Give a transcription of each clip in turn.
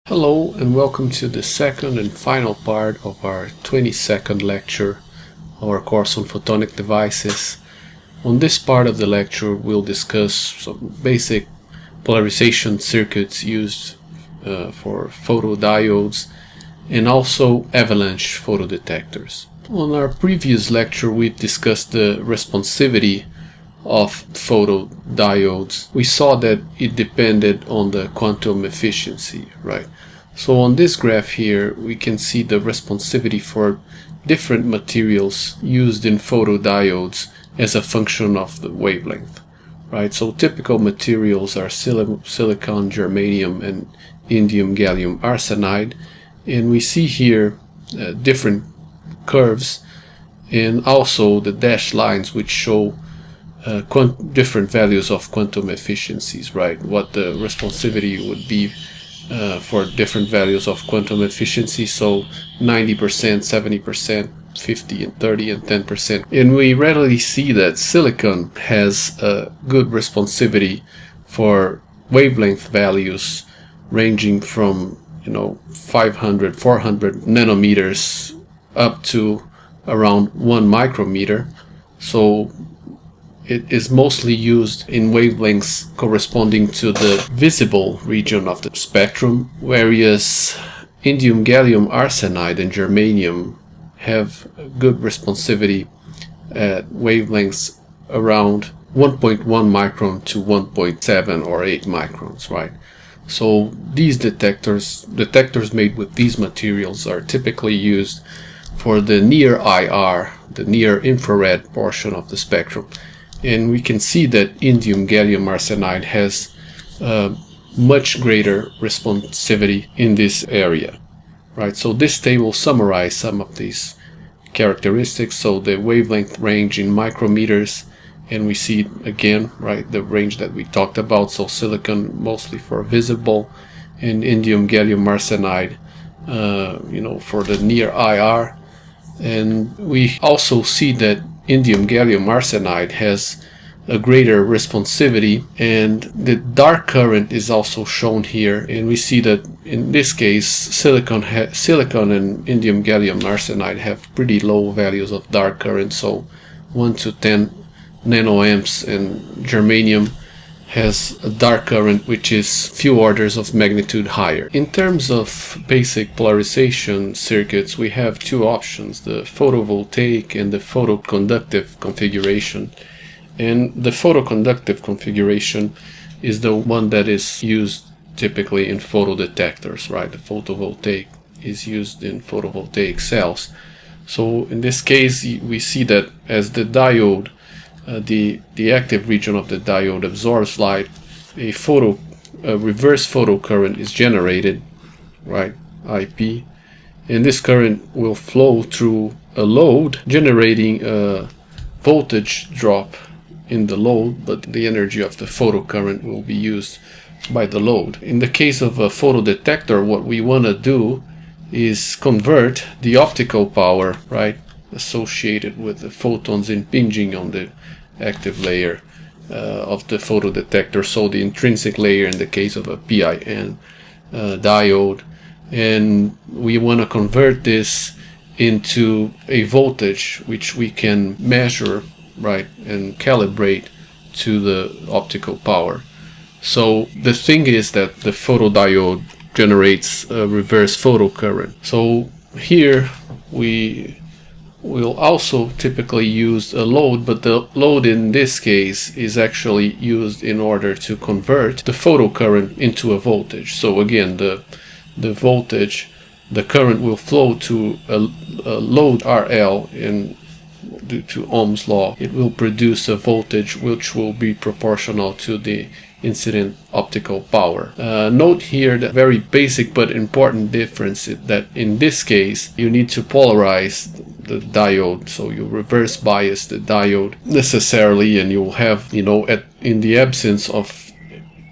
Hello and welcome to the second and final part of our 22nd lecture, our course on photonic devices. On this part of the lecture we'll discuss some basic polarization circuits used for photodiodes and also Avalanche photodetectors. On our previous lecture we discussed the responsivity of photodiodes. We saw that it depended on the quantum efficiency, right? So on this graph here we can see the responsivity for different materials used in photodiodes as a function of the wavelength, right? So typical materials are silicon, germanium and indium gallium arsenide, and we see here different curves and also the dashed lines which show different values of quantum efficiencies, right? What the responsivity would be for different values of quantum efficiency. So 90%, 70%, 50 and 30 and 10%. And we readily see that silicon has a good responsivity for wavelength values ranging from 500, 400 nanometers up to around 1 micrometer. So it is mostly used in wavelengths corresponding to the visible region of the spectrum, whereas indium gallium arsenide and germanium have good responsivity at wavelengths around 1.1 micron to 1.7 or 8 microns, right? So these detectors made with these materials are typically used for the near IR, the near infrared portion of the spectrum. And we can see that indium gallium arsenide has much greater responsivity in this area, right? So this table summarizes some of these characteristics. So the wavelength range in micrometers, and we see again, right, the range that we talked about. So silicon mostly for visible, and indium gallium arsenide, for the near IR. And we also see that indium gallium arsenide has a greater responsivity, and the dark current is also shown here, and we see that in this case silicon and indium gallium arsenide have pretty low values of dark current, so 1 to 10 nanoamps, and germanium has a dark current which is few orders of magnitude higher. In terms of basic polarization circuits, we have two options, the photovoltaic and the photoconductive configuration. And the photoconductive configuration is the one that is used typically in photodetectors, right? The photovoltaic is used in photovoltaic cells. So in this case we see that as the diode, the active region of the diode absorbs light, a reverse photocurrent is generated, right, IP, and this current will flow through a load, generating a voltage drop in the load, but the energy of the photocurrent will be used by the load. In the case of a photodetector, what we want to do is convert the optical power, right, associated with the photons impinging on the active layer of the photodetector, so the intrinsic layer in the case of a PIN diode, and we want to convert this into a voltage which we can measure, right, and calibrate to the optical power. So the thing is that the photodiode generates a reverse photocurrent. So here we will also typically use a load, but the load in this case is actually used in order to convert the photocurrent into a voltage. So again, the voltage, the current will flow to a load RL, and due to Ohm's law it will produce a voltage which will be proportional to the incident optical power. Note here the very basic but important difference is that in this case you need to polarize the diode, so you reverse bias the diode necessarily, and you will have, in the absence of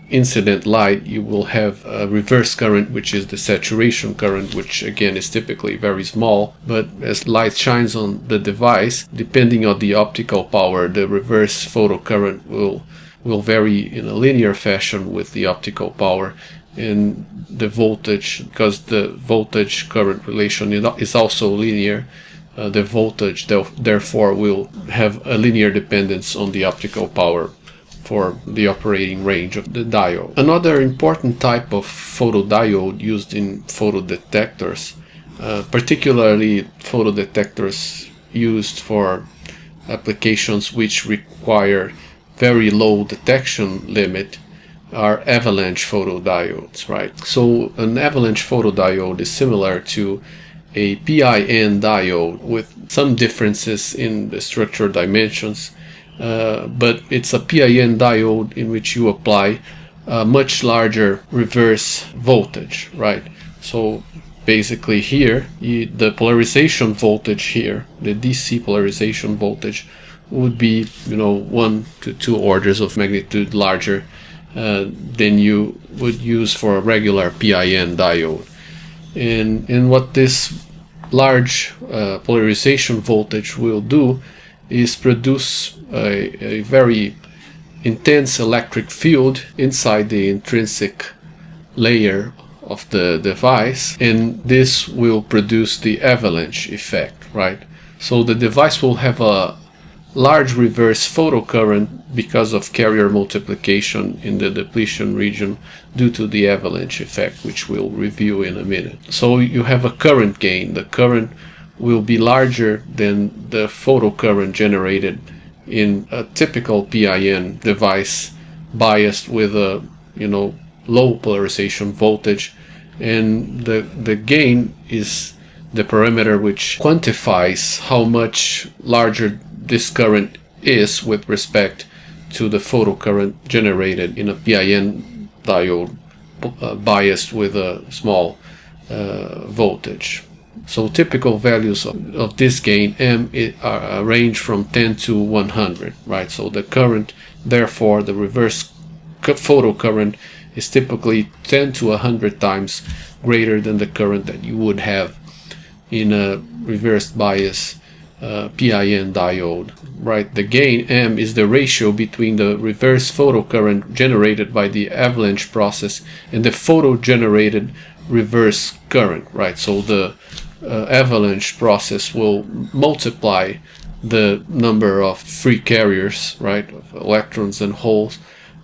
incident light, you will have a reverse current, which is the saturation current, which again is typically very small, but as light shines on the device, depending on the optical power, the reverse photocurrent will will vary in a linear fashion with the optical power, and the voltage, because the voltage current relation is also linear, the voltage therefore will have a linear dependence on the optical power for the operating range of the diode. Another important type of photodiode used in photodetectors, particularly photodetectors used for applications which require very low detection limit, are avalanche photodiodes, right? So an avalanche photodiode is similar to a PIN diode with some differences in the structure dimensions, but it's a PIN diode in which you apply a much larger reverse voltage, right? So basically here, the polarization voltage here, the DC polarization voltage, would be 1 to 2 orders of magnitude larger than you would use for a regular PIN diode. And what this large polarization voltage will do is produce a very intense electric field inside the intrinsic layer of the device, and this will produce the avalanche effect, right? So the device will have a large reverse photocurrent because of carrier multiplication in the depletion region due to the avalanche effect, which we'll review in a minute. So you have a current gain. The current will be larger than the photocurrent generated in a typical PIN device biased with a low polarization voltage, and the gain is the parameter which quantifies how much larger this current is with respect to the photocurrent generated in a PIN diode biased with a small voltage. So typical values of this gain M range from 10 to 100, right? So the current, therefore the reverse photocurrent, is typically 10 to 100 times greater than the current that you would have in a reverse bias PIN diode, right? The gain M is the ratio between the reverse photocurrent generated by the avalanche process and the photo-generated reverse current, right? So the avalanche process will multiply the number of free carriers, right, of electrons and holes,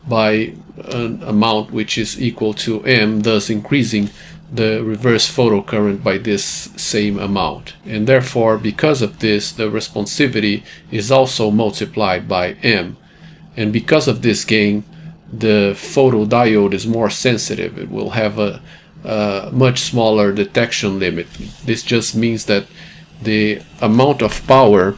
by an amount which is equal to M, thus increasing the reverse photocurrent by this same amount. And therefore, because of this, the responsivity is also multiplied by M. And because of this gain, the photodiode is more sensitive. It will have a much smaller detection limit. This just means that the amount of power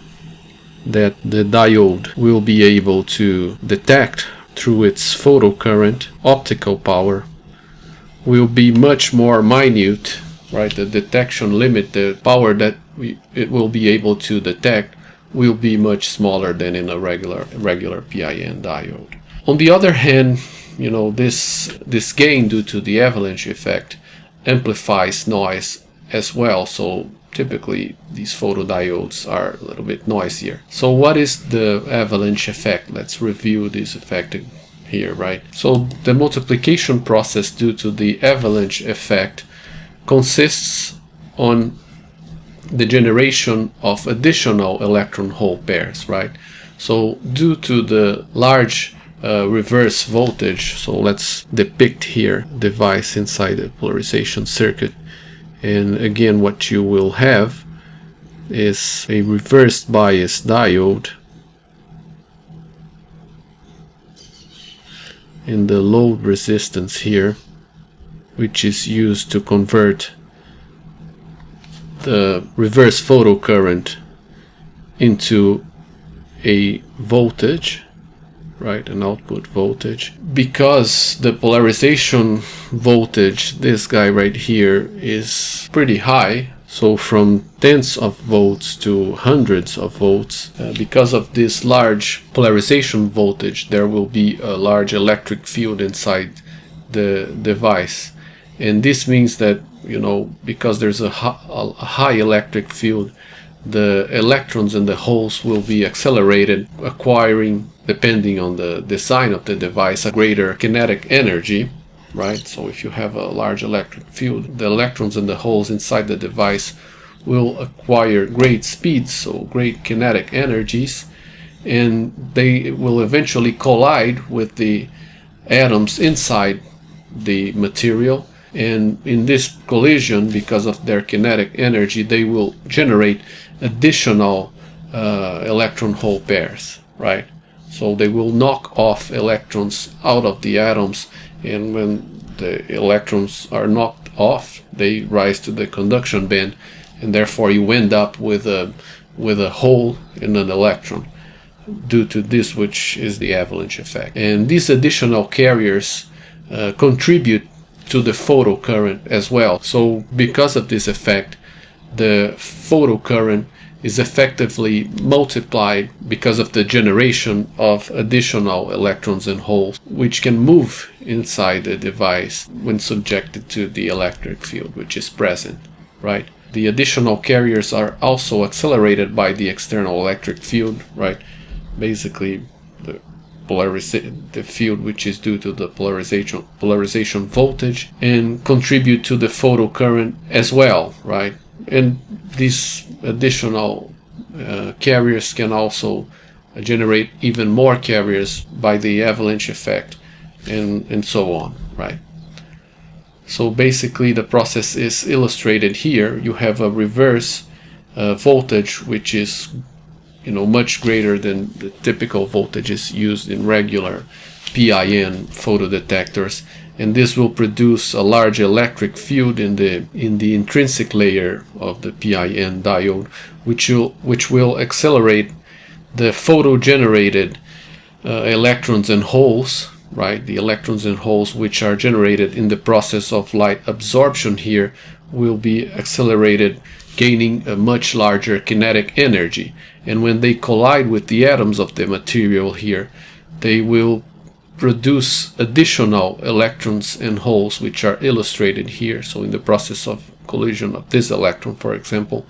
that the diode will be able to detect through its photocurrent, optical power, will be much more minute, right? The detection limit, the power that it will be able to detect, will be much smaller than in a regular PIN diode. On the other hand, this gain due to the avalanche effect amplifies noise as well. So typically these photodiodes are a little bit noisier. So what is the avalanche effect? Let's review this effect here, right? So the multiplication process due to the avalanche effect consists on the generation of additional electron hole pairs, right? So due to the large reverse voltage, so let's depict here device inside the polarization circuit, and again what you will have is a reverse bias diode in the load resistance here, which is used to convert the reverse photocurrent into a voltage, right, an output voltage. Because the polarization voltage, this guy right here, is pretty high, so from tens of volts to hundreds of volts, because of this large polarization voltage, there will be a large electric field inside the device. And this means that, because there's a high electric field, the electrons and the holes will be accelerated, acquiring depending on the design of the device, a greater kinetic energy, right? So if you have a large electric field, the electrons and the holes inside the device will acquire great speeds, so great kinetic energies, and they will eventually collide with the atoms inside the material. And in this collision, because of their kinetic energy, they will generate additional electron hole pairs, right? So they will knock off electrons out of the atoms, and when the electrons are knocked off, they rise to the conduction band, and therefore you end up with a hole in an electron due to this, which is the avalanche effect. And these additional carriers contribute to the photocurrent as well. So because of this effect, the photocurrent is effectively multiplied because of the generation of additional electrons and holes, which can move inside the device when subjected to the electric field which is present, right? The additional carriers are also accelerated by the external electric field, right? Basically the field which is due to the polarization voltage, and contribute to the photocurrent as well, right? And these additional carriers can also generate even more carriers by the avalanche effect, and so on, right? So basically the process is illustrated here. You have a reverse voltage which is much greater than the typical voltages used in regular PIN photodetectors, and this will produce a large electric field in the intrinsic layer of the PIN diode, which will accelerate the photo-generated electrons and holes, right? The electrons and holes which are generated in the process of light absorption here will be accelerated, gaining a much larger kinetic energy. And when they collide with the atoms of the material here, they will produce additional electrons and holes, which are illustrated here. So in the process of collision of this electron, for example,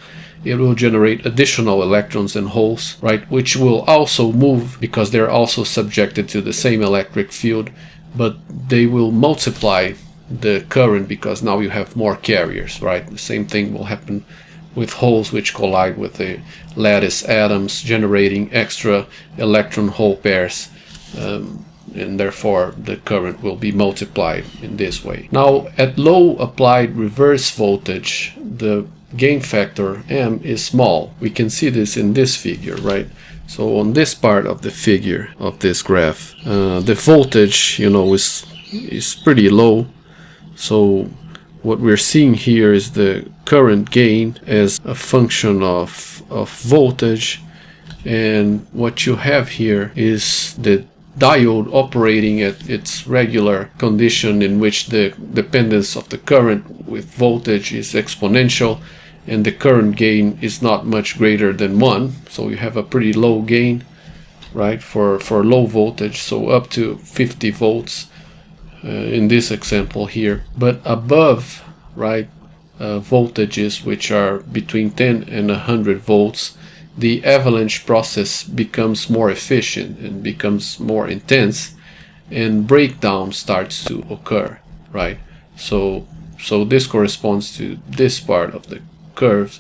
it will generate additional electrons and holes, right, which will also move because they're also subjected to the same electric field, but they will multiply the current because now you have more carriers, right? The same thing will happen with holes which collide with the lattice atoms, generating extra electron hole pairs, and therefore the current will be multiplied in this way. Now at low applied reverse voltage, the gain factor M is small. We can see this in this figure, right? So on this part of the figure of this graph, the voltage is pretty low. So what we're seeing here is the current gain as a function of voltage, and what you have here is the diode operating at its regular condition, in which the dependence of the current with voltage is exponential, and the current gain is not much greater than 1. So you have a pretty low gain, right, for low voltage, so up to 50 volts in this example here. But above, right, voltages which are between 10 and 100 volts, the avalanche process becomes more efficient and becomes more intense, and breakdown starts to occur, right? So this corresponds to this part of the curve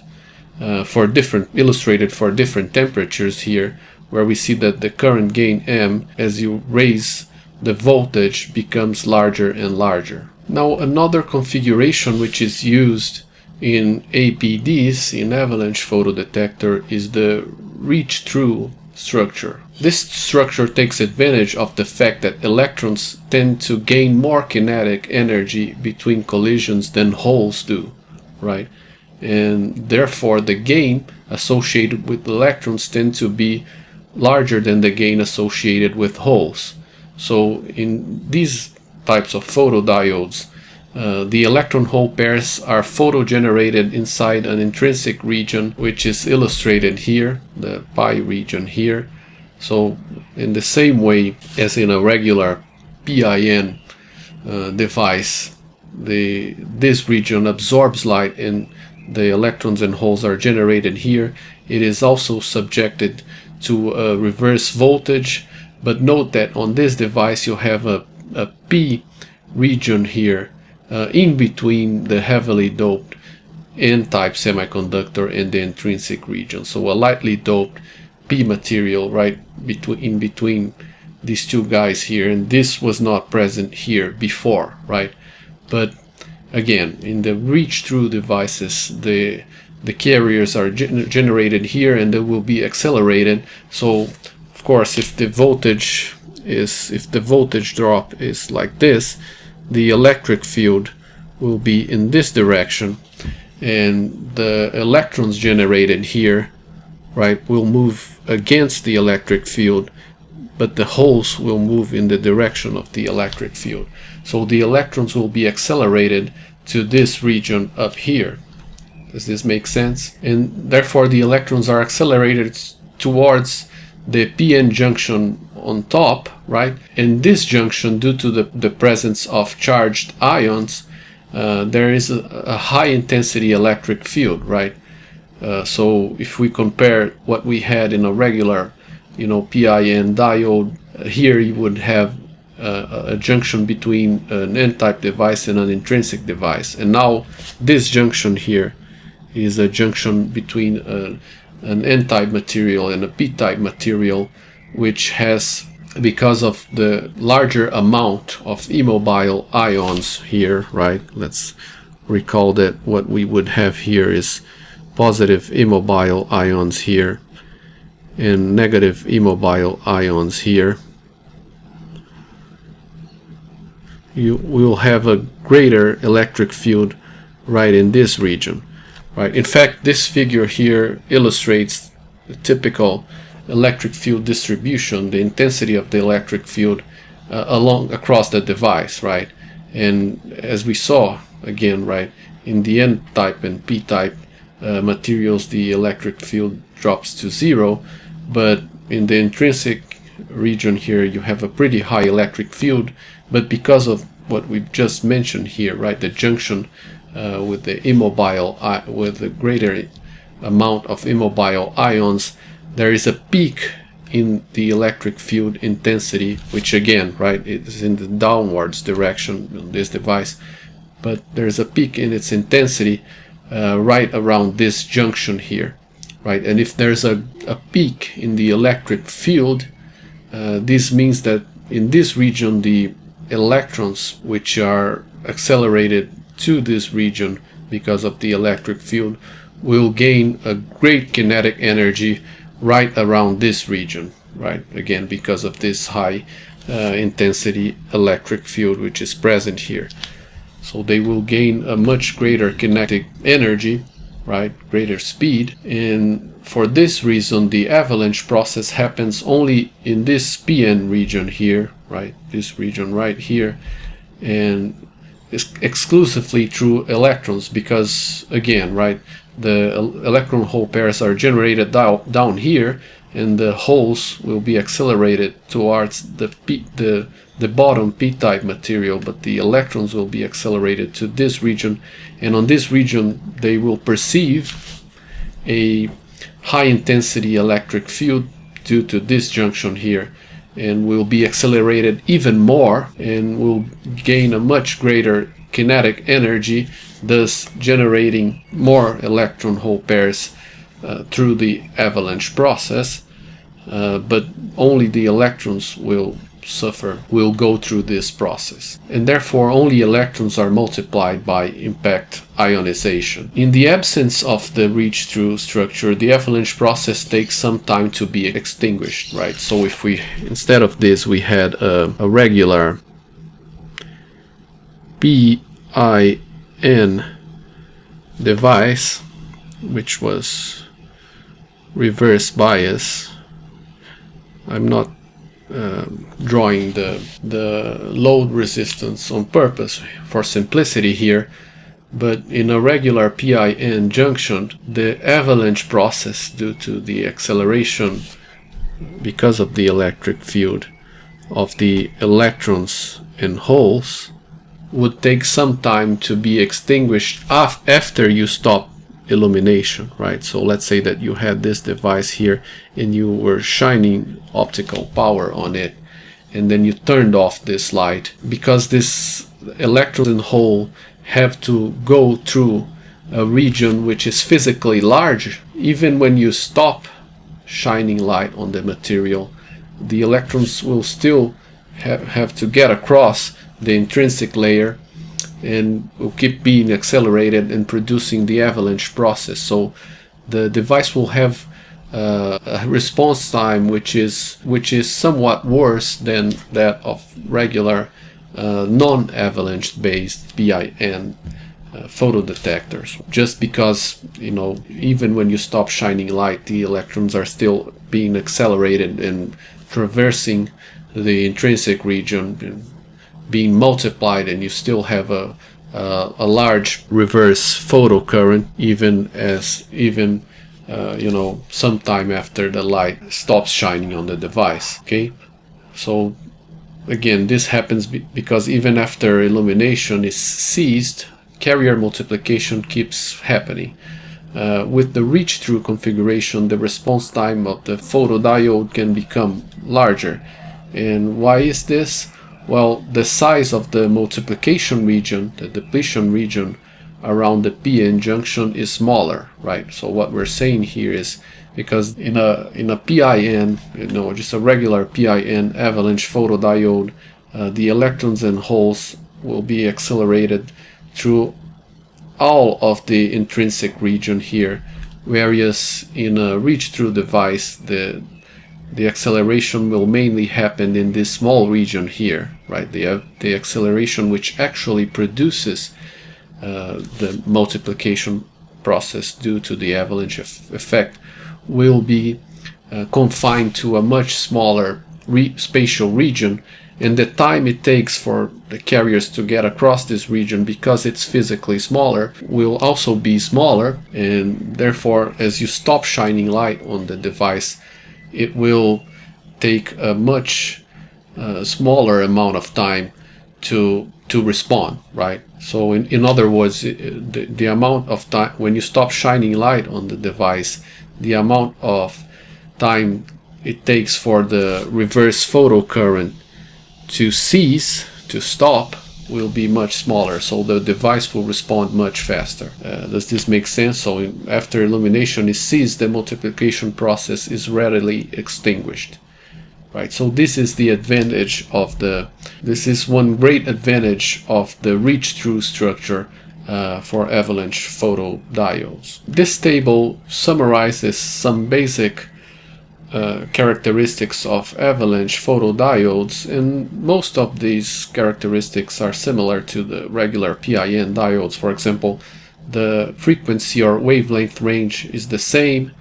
illustrated for different temperatures here, where we see that the current gain M, as you raise the voltage, becomes larger and larger. Now another configuration which is used in APDs, in avalanche photodetector, is the Reachthrough structure. This structure takes advantage of the fact that electrons tend to gain more kinetic energy between collisions than holes do, right? And therefore the gain associated with electrons tend to be larger than the gain associated with holes. So in these types of photodiodes, the electron hole pairs are photo-generated inside an intrinsic region, which is illustrated here, the pi region here. So in the same way as in a regular PIN device, this region absorbs light and the electrons and holes are generated here. It is also subjected to a reverse voltage, But note that on this device you have a P region here in between the heavily doped N-type semiconductor and the intrinsic region. So a lightly doped P material right in between these two guys here, and this was not present here before, right? But again, in the reach-through devices, the carriers are generated here and they will be accelerated. So of course, if the voltage drop is like this, the electric field will be in this direction, and the electrons generated here, right, will move against the electric field, but the holes will move in the direction of the electric field. So the electrons will be accelerated to this region up here. Does this make sense? And therefore the electrons are accelerated towards the PN junction on top, right? And this junction, due to the presence of charged ions, there is a high intensity electric field, right? So if we compare what we had in a regular, PIN diode, here you would have a junction between an N-type device and an intrinsic device. And now this junction here is a junction between an N-type material and a P-type material, which has, because of the larger amount of immobile ions here, right? Let's recall that what we would have here is positive immobile ions here and negative immobile ions here. You will have a greater electric field right in this region, right? In fact, this figure here illustrates the typical electric field distribution, the intensity of the electric field across the device, right? And as we saw again, right, in the N-type and P-type materials, the electric field drops to 0, but in the intrinsic region here you have a pretty high electric field, but because of what we've just mentioned here, right, the junction with the greater amount of immobile ions, there is a peak in the electric field intensity, which again, right, is in the downwards direction in this device, but there's a peak in its intensity right around this junction here, right? And if there's a peak in the electric field, this means that in this region the electrons which are accelerated to this region because of the electric field will gain a great kinetic energy right around this region, right? Again, because of this high intensity electric field which is present here. So they will gain a much greater kinetic energy, right? Greater speed. And for this reason, the avalanche process happens only in this PN region here, right? This region right here, and exclusively through electrons, because again, right, the electron hole pairs are generated down here, and the holes will be accelerated towards the bottom P-type material, but the electrons will be accelerated to this region, and on this region they will perceive a high intensity electric field due to this junction here, and will be accelerated even more and will gain a much greater kinetic energy, thus generating more electron hole pairs through the avalanche process, but only the electrons will go through this process, and therefore only electrons are multiplied by impact ionization. In the absence of the reach-through structure, the avalanche process takes some time to be extinguished, right? So if we, instead of this, we had a regular PIN device, which was reverse bias. I'm not drawing the load resistance on purpose for simplicity here, but in a regular PIN junction, the avalanche process, due to the acceleration because of the electric field of the electrons and holes, would take some time to be extinguished after you stop illumination, right? So let's say that you had this device here and you were shining optical power on it, and then you turned off this light. Because this electrons and hole have to go through a region which is physically large, even when you stop shining light on the material, the electrons will still have to get across the intrinsic layer and will keep being accelerated and producing the avalanche process. So the device will have a response time which is somewhat worse than that of regular non-avalanche based BIN photodetectors, just because, you know, even when you stop shining light, the electrons are still being accelerated and traversing the intrinsic region and being multiplied, and you still have a large reverse photocurrent even you know, sometime after the light stops shining on the device. Okay, so again, this happens because even after illumination is ceased, carrier multiplication keeps happening. With the reach-through configuration, the response time of the photodiode can become larger. And why is this? Well, the size of the multiplication region, the depletion region around the PN junction is smaller, right? So what we're saying here is, because in a PIN, you know, just a regular PIN avalanche photodiode, the electrons and holes will be accelerated through all of the intrinsic region here, whereas in a reach-through device, the acceleration will mainly happen in this small region here, right? The acceleration which actually produces the multiplication process due to the avalanche effect will be confined to a much smaller spatial region, and the time it takes for the carriers to get across this region, because it's physically smaller, will also be smaller, and therefore as you stop shining light on the device, it will take a much smaller amount of time to respond, right? So in other words, the amount of time when you stop shining light on the device, the amount of time it takes for the reverse photocurrent to cease, to stop, will be much smaller, so the device will respond much faster. Does this make sense? So after illumination is ceased, the multiplication process is readily extinguished, right? So this is the advantage of this is one great advantage of the reach-through structure for avalanche photodiodes. This table summarizes some basic characteristics of avalanche photodiodes, and most of these characteristics are similar to the regular PIN diodes. For example, the frequency or wavelength range is the same,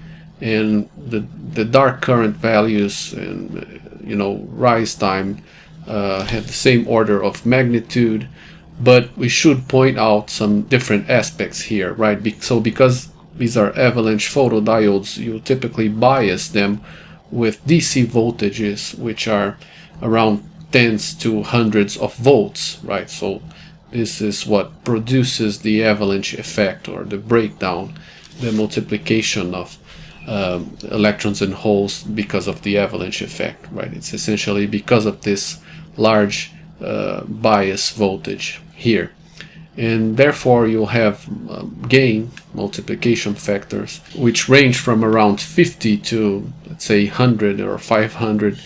and the dark current values and, you know, rise time have the same order of magnitude. But we should point out some different aspects here, right? So because these are avalanche photodiodes, you typically bias them with DC voltages which are around tens to hundreds of volts, right? So this is what produces the avalanche effect, or the breakdown, the multiplication of electrons and holes because of the avalanche effect, right? It's essentially because of this large bias voltage here. And therefore you'll have gain multiplication factors which range from around 50 to, let's say, 100 or 500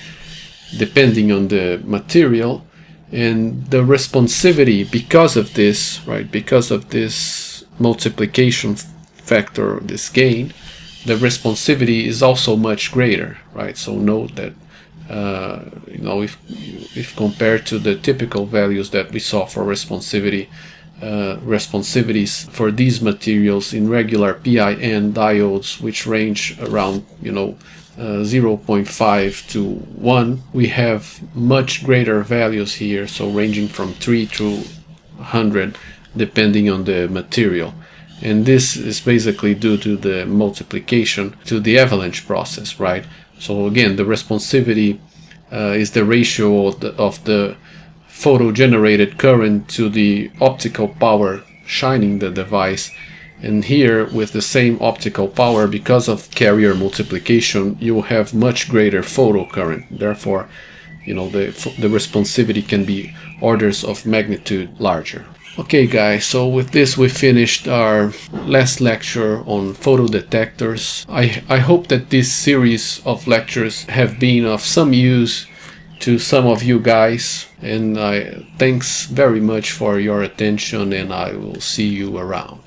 depending on the material. And the responsivity, because of this, right, because of this multiplication factor, this gain, the responsivity is also much greater, right? So note that you know, if compared to the typical values that we saw for responsivity, responsivities for these materials in regular PIN diodes, which range around, you know, 0.5 to 1, we have much greater values here, so ranging from 3 to 100 depending on the material. And this is basically due to the multiplication to the avalanche process, right? So again, the responsivity is the ratio of the photo generated current to the optical power shining the device, And here, with the same optical power, because of carrier multiplication, you will have much greater photocurrent. Therefore, you know, the responsivity can be orders of magnitude larger. Okay guys, so with this we finished our last lecture on photodetectors. I hope that this series of lectures have been of some use to some of you guys, and thanks very much for your attention, and I will see you around.